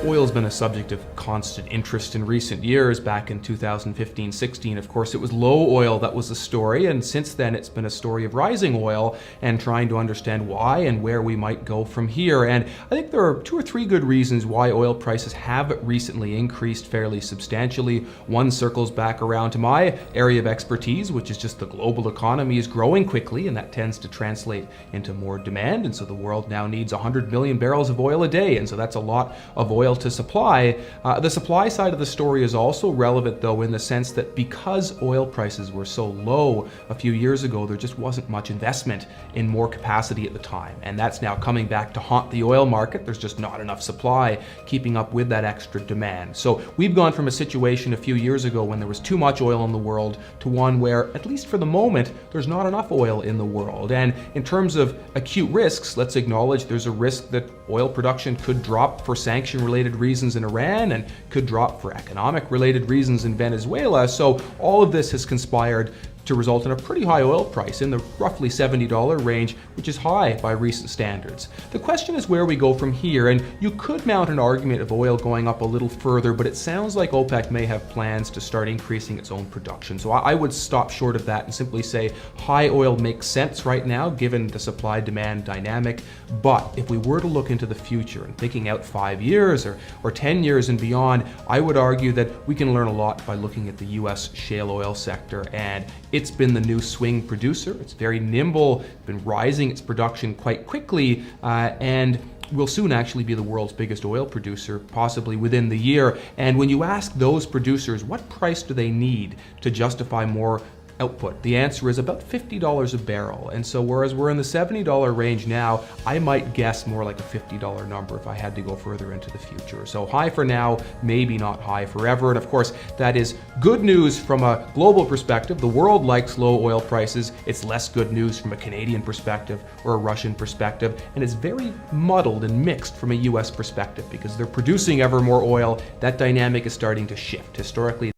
Oil's been a subject of constant interest in recent years. Back in 2015-16, of course, it was low oil that was the story, and since then it's been a story of rising oil and trying to understand why and where we might go from here. And I think there are 2 or 3 good reasons why oil prices have recently increased fairly substantially. One circles back around to my area of expertise, which is just the global economy is growing quickly, and that tends to translate into more demand, and so the world now needs 100 million barrels of oil a day, and so that's a lot of oil to supply. The supply side of the story is also relevant, though, in the sense that because oil prices were so low a few years ago, there just wasn't much investment in more capacity at the time, and that's now coming back to haunt the oil market. There's just not enough supply keeping up with that extra demand. So we've gone from a situation a few years ago when there was too much oil in the world to one where, at least for the moment, there's not enough oil in the world. And in terms of acute risks, let's acknowledge there's a risk that oil production could drop for sanction-related reasons in Iran and could drop for economic-related reasons in Venezuela. So all of this has conspired to result in a pretty high oil price in the roughly $70 range, which is high by recent standards. The question is where we go from here, and you could mount an argument of oil going up a little further, but it sounds like OPEC may have plans to start increasing its own production. So I would stop short of that and simply say high oil makes sense right now given the supply-demand dynamic. But if we were to look into the future and thinking out 5 years or 10 years and beyond, I would argue that we can learn a lot by looking at the US shale oil sector, and it's been the new swing producer. It's very nimble, been rising its production quite quickly, and will soon actually be the world's biggest oil producer, possibly within the year. And when you ask those producers what price do they need to justify more output, the answer is about $50 a barrel. And so whereas we're in the $70 range now, I might guess more like a $50 number if I had to go further into the future. So high for now, maybe not high forever. And of course, that is good news from a global perspective. The world likes low oil prices. It's less good news from a Canadian perspective or a Russian perspective. And it's very muddled and mixed from a US perspective because they're producing ever more oil. That dynamic is starting to shift. Historically,